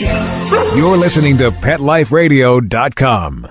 You're listening to PetLifeRadio.com.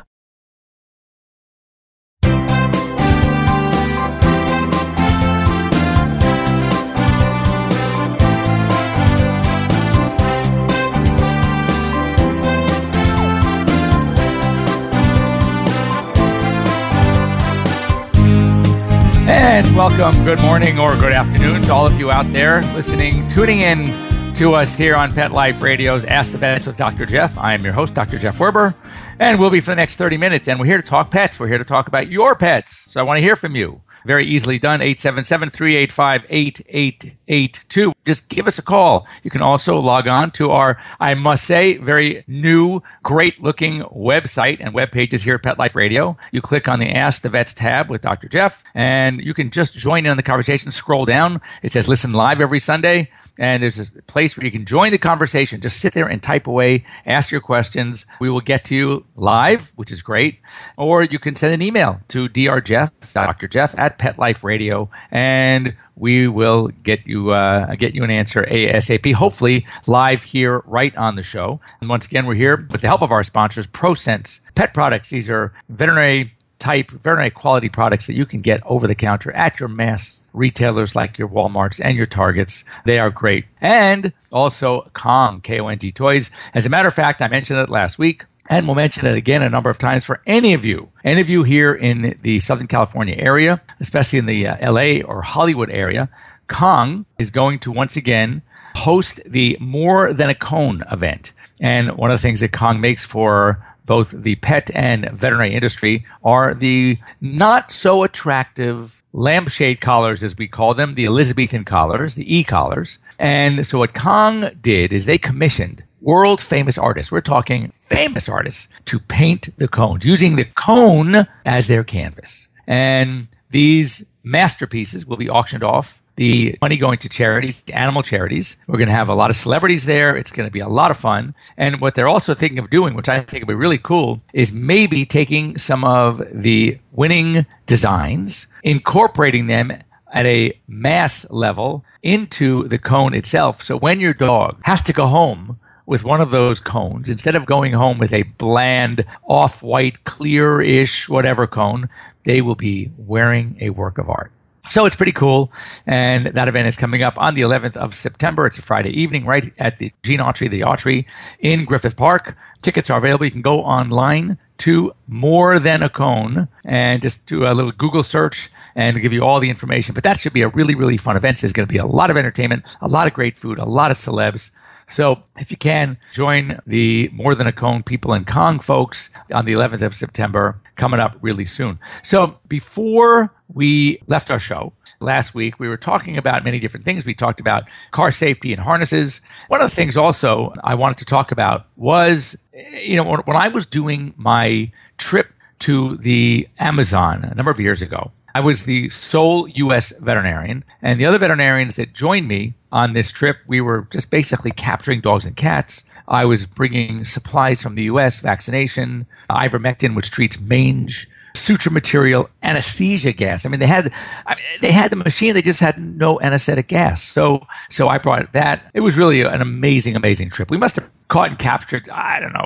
And welcome, good morning or good afternoon to all of you out there listening, tuning in to us here on Pet Life Radio's Ask the Vets with Dr. Jeff. I am your host, Dr. Jeff Werber, and we'll be for the next 30 minutes. And we're here to talk pets. We're here to talk about your pets. So I want to hear from you. Very easily done, 877-385-8882. Just give us a call. You can also log on to our, I must say, very new, great-looking website and web pages here at Pet Life Radio. You click on the Ask the Vets tab with Dr. Jeff, and you can just join in on the conversation. Scroll down. It says Listen Live every Sunday, and there's a place where you can join the conversation. Just sit there and type away, ask your questions. We will get to you live, which is great. Or you can send an email to Dr. Jeff at Pet Life Radio, and we will get you an answer ASAP, hopefully live here right on the show. And once again, we're here with the help of our sponsors, Prosense Pet Products. These are veterinary quality products that you can get over the counter at your mass retailers like your Walmarts and your Targets. They are great. And also Kong, K-O-N-G Toys. As a matter of fact, I mentioned it last week, and we'll mention it again a number of times for any of you here in the Southern California area, especially in the LA or Hollywood area. Kong is going to once again host the More Than a Cone event. And one of the things that Kong makes for both the pet and veterinary industry are the not so attractive lampshade collars, as we call them, the Elizabethan collars, the e-collars. And so what Kong did is they commissioned world famous artists, we're talking famous artists, to paint the cones using the cone as their canvas. And these masterpieces will be auctioned off, the money going to charities, animal charities. We're going to have a lot of celebrities there. It's going to be a lot of fun. And what they're also thinking of doing, which I think would be really cool, is maybe taking some of the winning designs, incorporating them at a mass level into the cone itself. So when your dog has to go home with one of those cones, instead of going home with a bland, off-white, clear-ish, whatever cone, they will be wearing a work of art. So it's pretty cool, and that event is coming up on the 11th of September. It's a Friday evening right at the Gene Autry, the Autry in Griffith Park. Tickets are available. You can go online to More Than a Cone and just do a little Google search and give you all the information. But that should be a really, really fun event. There's going to be a lot of entertainment, a lot of great food, a lot of celebs. So if you can, join the More Than a Cone people and Kong folks on the 11th of September, coming up really soon. So before we left our show last week, we were talking about many different things. We talked about car safety and harnesses. One of the things also I wanted to talk about was, when I was doing my trip to the Amazon a number of years ago, I was the sole U.S. veterinarian, and the other veterinarians that joined me on this trip, we were just basically capturing dogs and cats. I was bringing supplies from the U.S., vaccination, ivermectin, which treats mange, suture material, anesthesia gas. I mean, they had the machine, they just had no anesthetic gas. So I brought that. It was really an amazing, amazing trip. We must have caught and captured,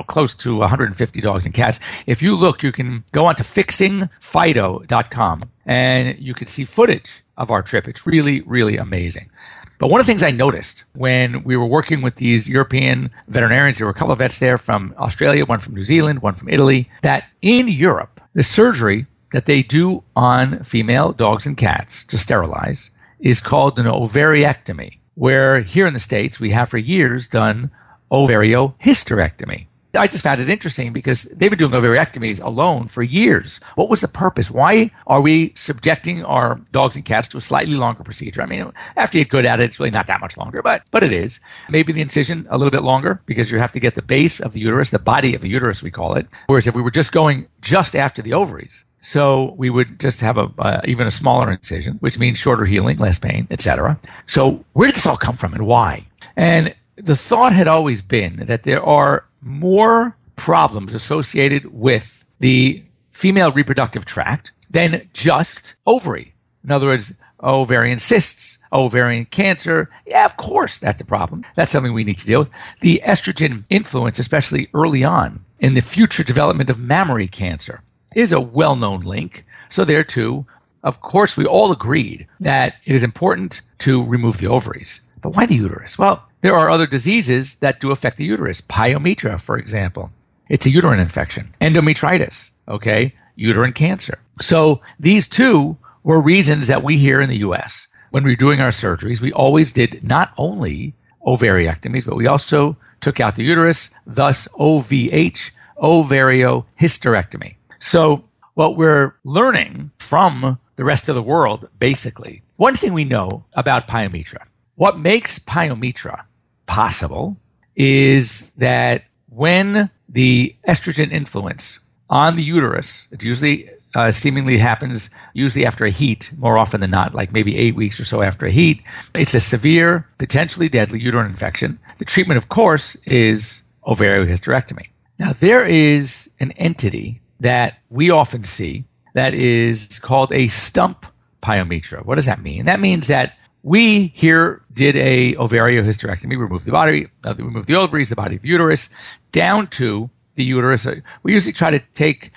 close to 150 dogs and cats. If you look, you can go on to fixingfido.com and you can see footage of our trip. It's really, really amazing. But one of the things I noticed when we were working with these European veterinarians, there were a couple of vets there from Australia, one from New Zealand, one from Italy, that in Europe, the surgery that they do on female dogs and cats to sterilize is called an ovariectomy, where here in the States, we have for years done ovariohysterectomy. I just found it interesting because they've been doing ovariectomies alone for years. What was the purpose? Why are we subjecting our dogs and cats to a slightly longer procedure? I mean, after you get good at it, it's really not that much longer, but it is. Maybe the incision a little bit longer because you have to get the base of the uterus, the body of the uterus, we call it. Whereas if we were just going just after the ovaries, so we would just have even a smaller incision, which means shorter healing, less pain, etc. So where did this all come from and why? And the thought had always been that there are more problems associated with the female reproductive tract than just ovary. In other words, ovarian cysts, ovarian cancer. Yeah, of course, that's a problem. That's something we need to deal with. The estrogen influence, especially early on in the future development of mammary cancer, is a well-known link. So there too, of course, we all agreed that it is important to remove the ovaries. But why the uterus? Well, there are other diseases that do affect the uterus. Pyometra, for example. It's a uterine infection. Endometritis, okay? Uterine cancer. So these two were reasons that we here in the U.S., when we were doing our surgeries, we always did not only ovariectomies, but we also took out the uterus, thus OVH, ovariohysterectomy. So what we're learning from the rest of the world, basically, one thing we know about pyometra, what makes pyometra possible is that when the estrogen influence on the uterus, it usually seemingly happens usually after a heat, more often than not, like maybe 8 weeks or so after a heat. It's a severe, potentially deadly uterine infection. The treatment, of course, is ovariohysterectomy. Now, there is an entity that we often see that is called a stump pyometra. What does that mean? That means that we here did a ovariohysterectomy, removed the body, removed the ovaries, the body of the uterus, down to the uterus. We usually try to take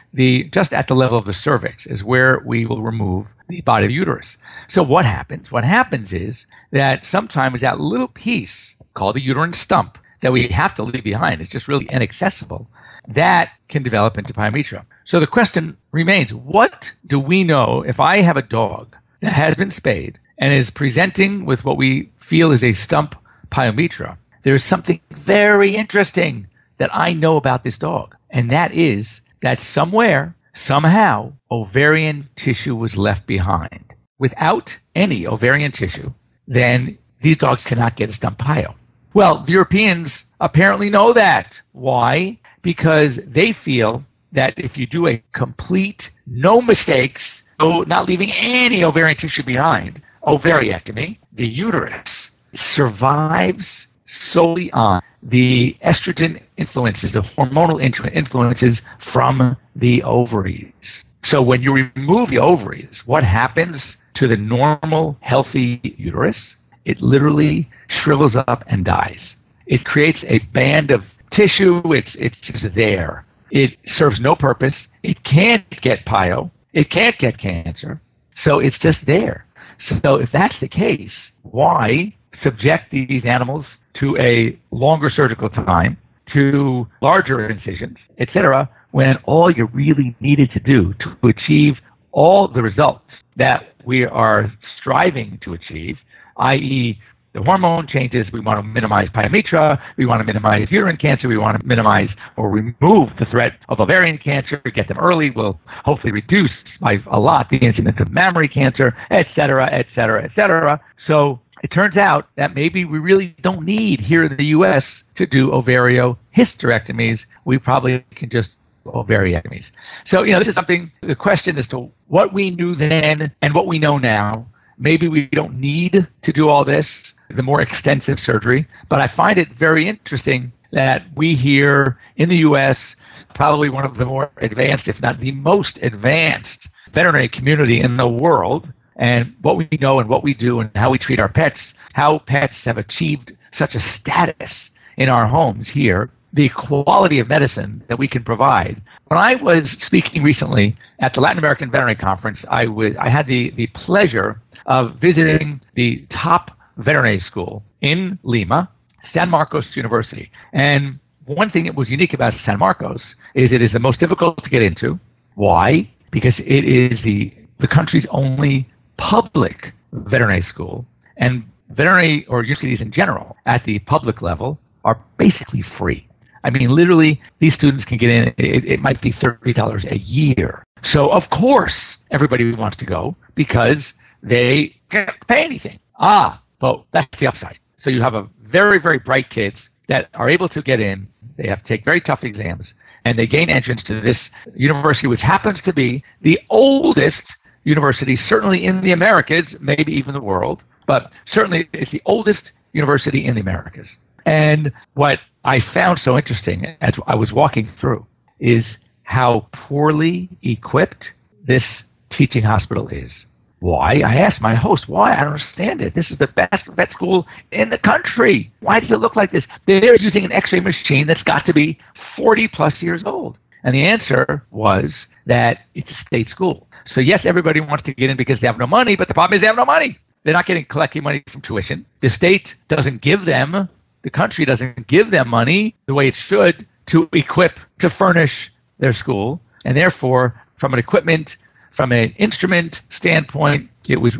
just at the level of the cervix is where we will remove the body of the uterus. So what happens? What happens is that sometimes that little piece called the uterine stump that we have to leave behind, it's just really inaccessible, that can develop into pyometra. So the question remains, what do we know if I have a dog that has been spayed and is presenting with what we feel is a stump pyometra? There's something very interesting that I know about this dog, and that is that somewhere, somehow, ovarian tissue was left behind. Without any ovarian tissue, then these dogs cannot get a stump pyo. Well, the Europeans apparently know that. Why? Because they feel that if you do a complete, no mistakes, not leaving any ovarian tissue behind, ovariectomy, the uterus survives solely on the estrogen influences, the hormonal influences from the ovaries. So when you remove the ovaries, what happens to the normal, healthy uterus? It literally shrivels up and dies. It creates a band of tissue. It's just there. It serves no purpose. It can't get pyo. It can't get cancer. So it's just there. So if that's the case, why subject these animals to a longer surgical time, to larger incisions, etc., when all you really needed to do to achieve all the results that we are striving to achieve, i.e., the hormone changes, we want to minimize pyometra, we want to minimize uterine cancer, we want to minimize or remove the threat of ovarian cancer, get them early, will hopefully reduce by a lot the incidence of mammary cancer, et cetera, et cetera, et cetera. So it turns out that maybe we really don't need here in the U.S. to do ovariohysterectomies. We probably can just do ovariectomies. So, this is something, the question as to what we knew then and what we know now. Maybe we don't need to do all this, the more extensive surgery, but I find it very interesting that we here in the U.S., probably one of the more advanced, if not the most advanced veterinary community in the world, and what we know and what we do and how we treat our pets, how pets have achieved such a status in our homes here, the quality of medicine that we can provide. When I was speaking recently at the Latin American Veterinary Conference, I had the pleasure of visiting the top veterinary school in Lima, San Marcos University. And one thing that was unique about San Marcos is it is the most difficult to get into. Why? Because it is the country's only public veterinary school, and veterinary or universities in general at the public level are basically free. I mean, literally, these students can get in, it might be $30 a year. So, of course, everybody wants to go because they can't pay anything. But that's the upside. So you have a very, very bright kids that are able to get in. They have to take very tough exams, and they gain entrance to this university, which happens to be the oldest university, certainly in the Americas, maybe even the world, but certainly it's the oldest university in the Americas. And what I found so interesting as I was walking through is how poorly equipped this teaching hospital is. Why? I asked my host, why? I don't understand it. This is the best vet school in the country. Why does it look like this? They're using an x-ray machine that's got to be 40 plus years old. And the answer was that it's a state school. So yes, everybody wants to get in because they have no money, but the problem is they have no money. They're not collecting money from tuition. The state doesn't give them, the country doesn't give them money the way it should to equip, to furnish their school. And therefore, from an equipment, from an instrument standpoint, it was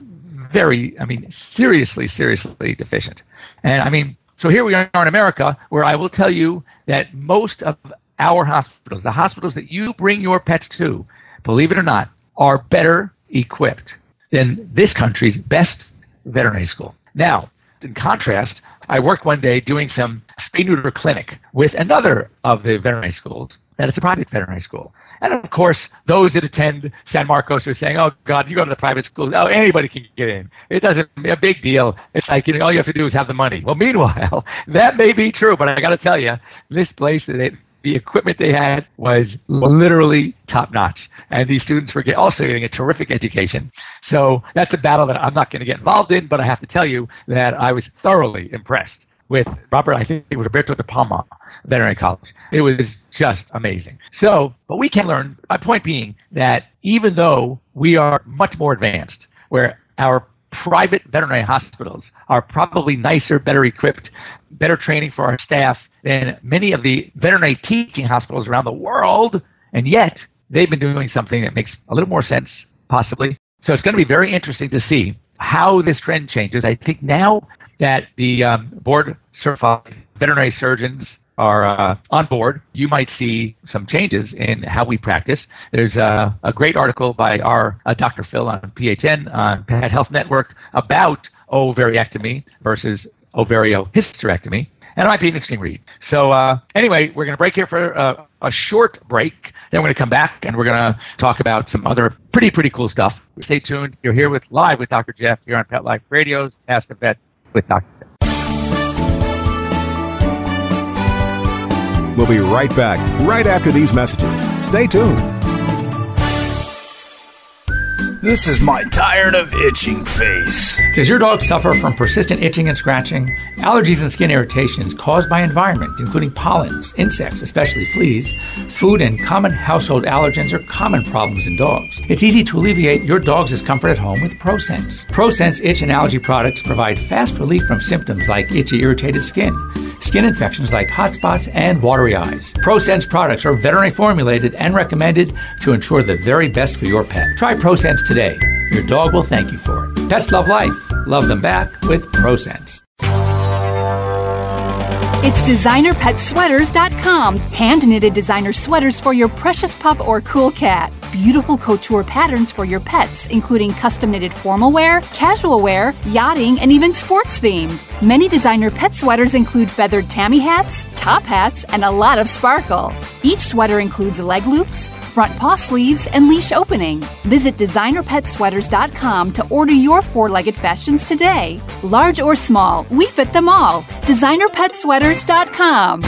seriously deficient. And so here we are in America, where I will tell you that most of our hospitals, the hospitals that you bring your pets to, believe it or not, are better equipped than this country's best veterinary school. Now, in contrast, I worked one day doing some spay-neuter clinic with another of the veterinary schools, and it's a private veterinary school. And of course, those that attend San Marcos are saying, oh, God, you go to the private schools, oh, anybody can get in. It doesn't be a big deal. It's like, all you have to do is have the money. Well, meanwhile, that may be true, but I got to tell you, this place, the equipment they had was literally top-notch. And these students were also getting a terrific education. So that's a battle that I'm not going to get involved in, but I have to tell you that I was thoroughly impressed with I think it was Roberto de Palma Veterinary College. It was just amazing. So, but we can learn, my point being that even though we are much more advanced, where our private veterinary hospitals are probably nicer, better equipped, better training for our staff than many of the veterinary teaching hospitals around the world, and yet they've been doing something that makes a little more sense, possibly. So it's going to be very interesting to see how this trend changes. I think now that the board-certified veterinary surgeons are on board, you might see some changes in how we practice. There's a great article by our Dr. Phil on PHN, on Pet Health Network, about ovariectomy versus ovariohysterectomy, and it might be an interesting read. So anyway, we're going to break here for a short break. Then we're going to come back, and we're going to talk about some other pretty cool stuff. Stay tuned. You're here live with Dr. Jeff here on Pet Life Radio's Ask the Vet with Dr. Jeff. We'll be right back, right after these messages. Stay tuned. This is my tired of itching face. Does your dog suffer from persistent itching and scratching? Allergies and skin irritations caused by environment, including pollens, insects, especially fleas, food, and common household allergens are common problems in dogs. It's easy to alleviate your dog's discomfort at home with Prosense. Prosense itch and allergy products provide fast relief from symptoms like itchy, irritated skin, skin infections like hot spots, and watery eyes. Prosense products are veterinary formulated and recommended to ensure the very best for your pet. Try Prosense today. Your dog will thank you for it. Pets love life. Love them back with Prosense. It's designerpetsweaters.com. Hand-knitted designer sweaters for your precious pup or cool cat. Beautiful couture patterns for your pets, including custom-knitted formal wear, casual wear, yachting, and even sports-themed. Many designer pet sweaters include feathered tammy hats, top hats, and a lot of sparkle. Each sweater includes leg loops, front paw sleeves, and leash opening. Visit designerpetsweaters.com to order your four-legged fashions today. Large or small, we fit them all. designerpetsweaters.com.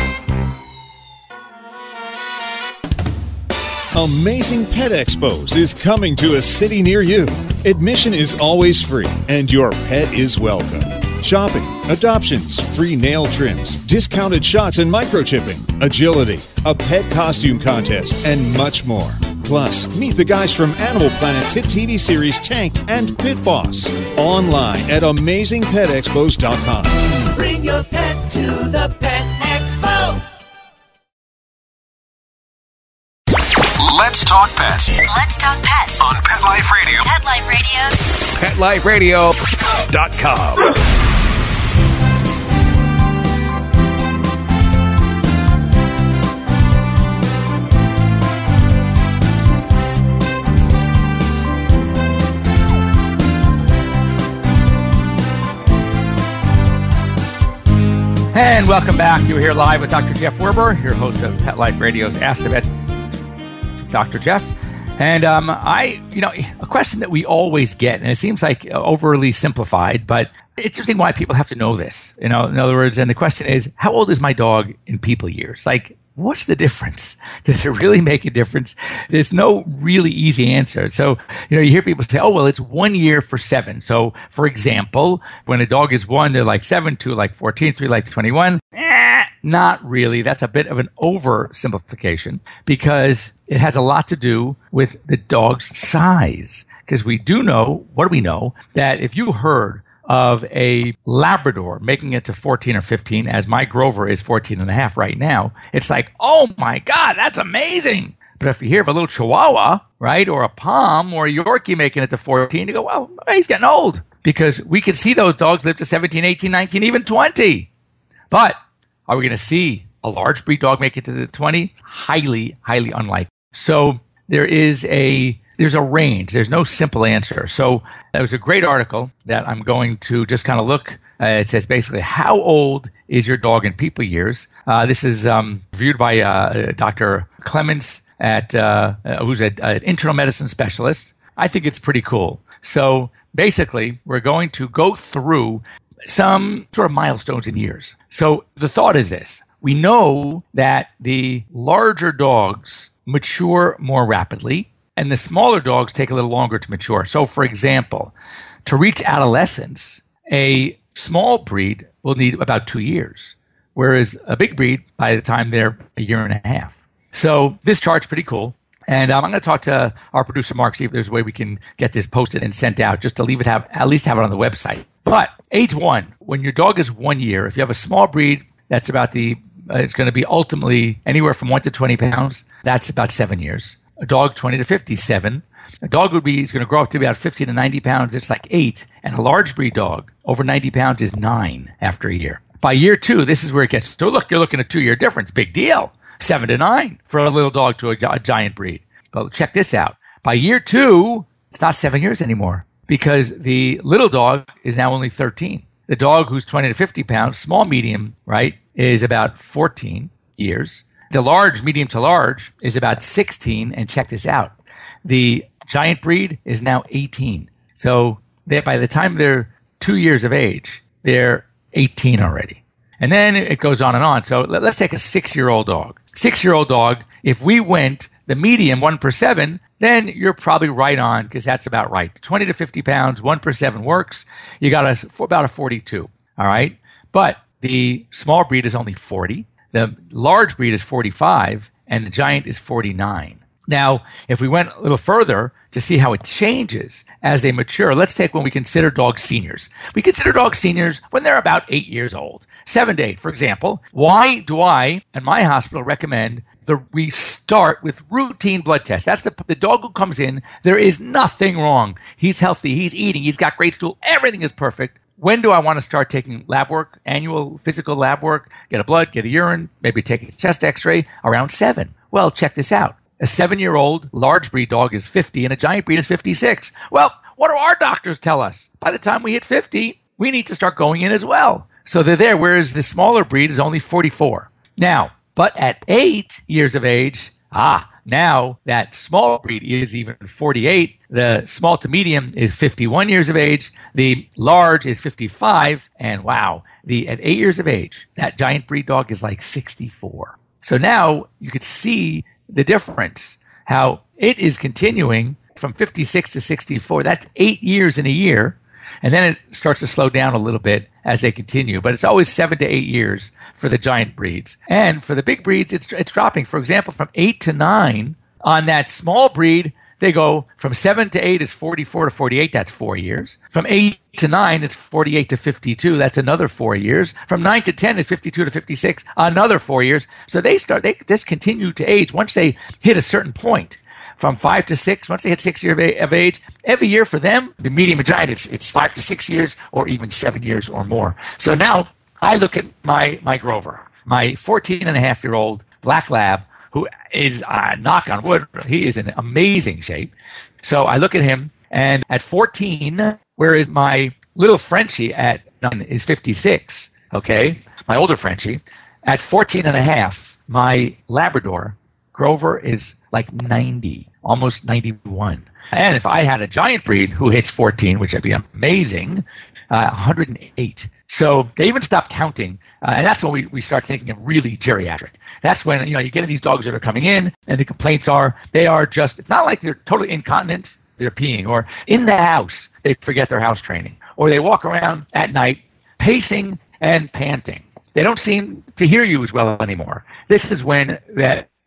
Amazing Pet Expos is coming to a city near you. Admission is always free, and your pet is welcome. Shopping, adoptions, free nail trims, discounted shots and microchipping, agility, a pet costume contest, and much more. Plus, meet the guys from Animal Planet's hit TV series Tank and Pit Boss. Online at AmazingPetExpos.com. Bring your pets to the Pet Expo. Let's talk pets. Let's talk pets On Pet Life Radio. Pet Life Radio. PetLifeRadio.com. And welcome back. You're here live with Dr. Jeff Werber, your host of Pet Life Radio's Ask the Vet with Dr. Jeff. And a question that we always get, and it seems like overly simplified, but it's interesting why people have to know this. In other words, and the question is, how old is my dog in people years? Like, what's the difference? Does it really make a difference? There's no really easy answer. So, you hear people say, oh, well, it's 1 year for 7. So, for example, when a dog is 1, they're like 7, 2 like 14, 3 like 21. Not really. That's a bit of an oversimplification because it has a lot to do with the dog's size. Because we do know, what do we know? That if you heard of a Labrador making it to 14 or 15, as my Grover is 14 and a half right now, it's like, oh my God, that's amazing. But if you hear of a little Chihuahua, right, or a Pom or a Yorkie making it to 14, you go, well, he's getting old. Because we can see those dogs live to 17, 18, 19, even 20. But are we going to see a large breed dog make it to the 20? Highly, highly unlikely. So there's a range. There's no simple answer. So that was a great article that I'm going to just kind of look. It says basically, how old is your dog in people years? This is reviewed by Dr. Clements who's an internal medicine specialist. I think it's pretty cool. So basically, we're going to go through some sort of milestones in years. So the thought is this. We know that the larger dogs mature more rapidly, and the smaller dogs take a little longer to mature. So, for example, to reach adolescence, a small breed will need about 2 years, whereas a big breed, by the time they're a year and a half. So this chart's pretty cool. And I'm going to talk to our producer, Mark, see if there's a way we can get this posted and sent out, just to at least have it on the website. But age 1, when your dog is 1 year, if you have a small breed, that's about it's going to be ultimately anywhere from 1 to 20 pounds. That's about 7 years. A dog 20 to 50, 7. A dog is going to grow up to about 50 to 90 pounds. It's like 8. And a large breed dog over 90 pounds is 9 after a year. By year 2, this is where it gets. So look, you're looking at a 2-year difference. Big deal. 7 to 9 for a little dog to a giant breed. But check this out. By year 2, it's not 7 years anymore because the little dog is now only 13. The dog who's 20 to 50 pounds, small, medium, right, is about 14 years. The large, medium to large, is about 16. And check this out. The giant breed is now 18. So by the time they're 2 years of age, they're 18 already. And then it goes on and on. So let's take a 6-year-old dog. 6-year-old dog, if we went the medium 1 per 7, then you're probably right on because that's about right. 20 to 50 pounds, 1 per 7 works. You got about a 42. All right. But the small breed is only 40. The large breed is 45 and the giant is 49. Now, if we went a little further to see how it changes as they mature, let's take when we consider dogs seniors. We consider dogs seniors when they're about 8 years old, 7 to 8, for example. Why do I and my hospital recommend we start with routine blood tests? That's the dog who comes in, there is nothing wrong. He's healthy, he's eating, he's got great stool, everything is perfect. When do I want to start taking lab work, annual physical lab work, get a blood, get a urine, maybe take a chest x-ray? Around 7. Well, check this out. A 7-year-old large breed dog is 50 and a giant breed is 56. Well, what do our doctors tell us? By the time we hit 50, we need to start going in as well. So they're there, whereas the smaller breed is only 44. Now, but at 8 years of age, now that small breed is even 48. The small to medium is 51 years of age. The large is 55. And wow, at 8 years of age, that giant breed dog is like 64. So now you could see the difference, how it is continuing from 56 to 64. That's 8 years in a year. And then it starts to slow down a little bit as they continue. But it's always 7 to 8 years for the giant breeds. And for the big breeds, it's dropping. For example, from 8 to 9 on that small breed, they go from 7 to 8 is 44 to 48. That's 4 years. From 8 to 9, it's 48 to 52. That's another 4 years. From 9 to 10 is 52 to 56. Another 4 years. So they just continue to age once they hit a certain point. From 5 to 6, once they hit 6 years of age, every year for them, the medium and giant, it's 5 to 6 years or even 7 years or more. So now I look at my Grover, my 14-and-a-half-year-old black lab, who is, knock on wood, he is in amazing shape. So I look at him, and at 14, whereas my little Frenchie at 9 is 56, okay, my older Frenchie, at 14 and a half, my Labrador, Grover, is like 90, almost 91. And if I had a giant breed who hits 14, which would be amazing, 108. So they even stopped counting, and that's when we start thinking of really geriatric. That's when, you get these dogs that are coming in, and the complaints are, they are just, it's not like they're totally incontinent, they're peeing, or in the house, they forget their house training, or they walk around at night pacing and panting. They don't seem to hear you as well anymore. This is when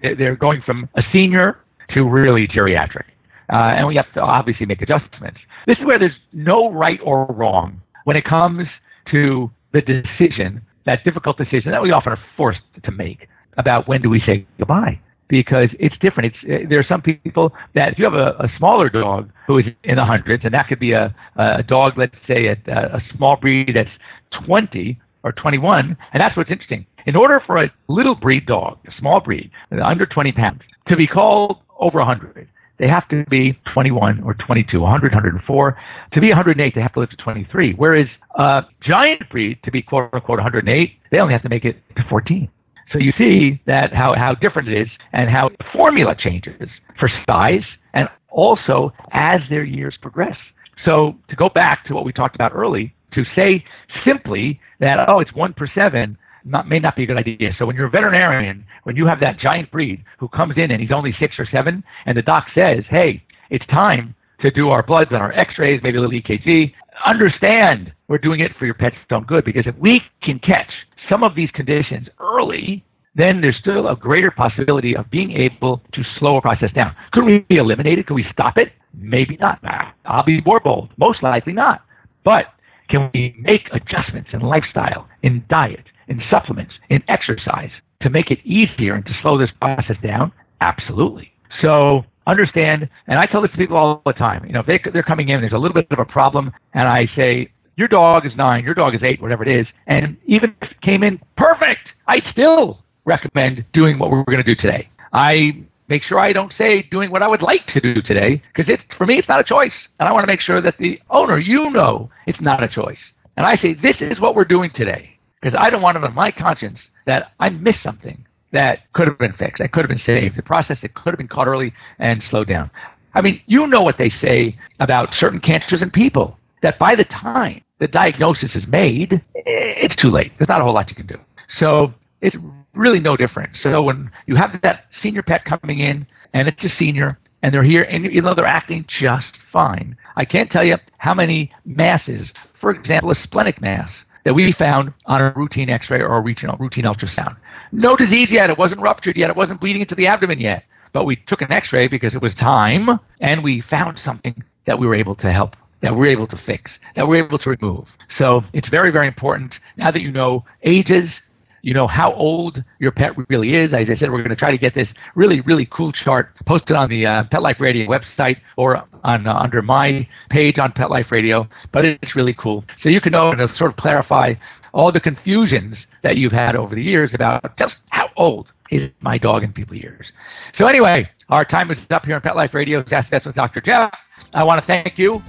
they're going from a senior to really geriatric. And we have to obviously make adjustments. This is where there's no right or wrong when it comes to the decision, that difficult decision that we often are forced to make about when do we say goodbye, because it's different. There are some people that if you have a smaller dog who is in the hundreds, and that could be a dog, let's say a small breed that's 20 or 21, and that's what's interesting. In order for a little breed dog, a small breed, under 20 pounds, to be called over 100, they have to be 21 or 22, 100, 104. To be 108, they have to live to 23. Whereas a giant breed, to be quote-unquote 108, they only have to make it to 14. So you see that how different it is and how the formula changes for size and also as their years progress. So to go back to what we talked about early, to say simply that, it's 1 per 7, may not be a good idea. So when you're a veterinarian, when you have that giant breed who comes in and he's only 6 or 7, and the doc says, hey, it's time to do our bloods and our x-rays, maybe a little EKG, understand we're doing it for your pet's own good, because if we can catch some of these conditions early, then there's still a greater possibility of being able to slow a process down. Could we eliminate it? Could we stop it? Maybe not. I'll be more bold. Most likely not. But can we make adjustments in lifestyle, in diet, in supplements, in exercise to make it easier and to slow this process down? Absolutely. So understand, and I tell this to people all the time, if they're coming in, there's a little bit of a problem, and I say, your dog is 9, your dog is 8, whatever it is, and even if it came in perfect, I'd still recommend doing what we're going to do today. I make sure I don't say doing what I would like to do today, because for me, it's not a choice. And I want to make sure that the owner, it's not a choice. And I say, this is what we're doing today, because I don't want it on my conscience that I missed something that could have been fixed, that could have been saved, the process that could have been caught early and slowed down. I mean, what they say about certain cancers in people, that by the time the diagnosis is made, it's too late. There's not a whole lot you can do. So it's really no different. So when you have that senior pet coming in, and it's a senior, and they're here, and they're acting just fine, I can't tell you how many masses, for example, a splenic mass, that we found on a routine x-ray or a routine ultrasound. No disease yet. It wasn't ruptured yet. It wasn't bleeding into the abdomen yet. But we took an x-ray because it was time, and we found something that we were able to help, that we were able to fix, that we were able to remove. So it's very, very important, now that you know ages, how old your pet really is. As I said, we're going to try to get this really, really cool chart posted on the Pet Life Radio website or on under my page on Pet Life Radio. But it's really cool. So you can know and sort of clarify all the confusions that you've had over the years about just how old is my dog in people years. So anyway, our time is up here on Pet Life Radio. Ask Vets with Dr. Jeff. I want to thank you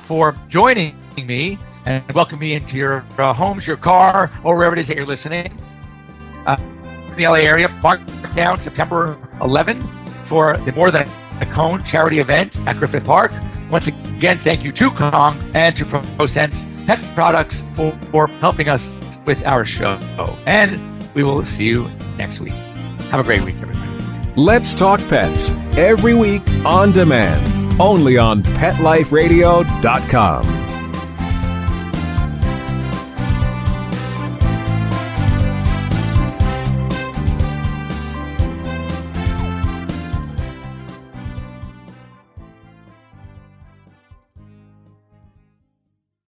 for joining me and welcome me into your homes, your car, or wherever it is that you're listening. In the LA area, mark down September 11 for the More Than a Cone charity event at Griffith Park. Once again, thank you to Kong and to Prosense Pet Products for helping us with our show. And we will see you next week. Have a great week, everybody. Let's Talk Pets, every week on demand, only on PetLifeRadio.com.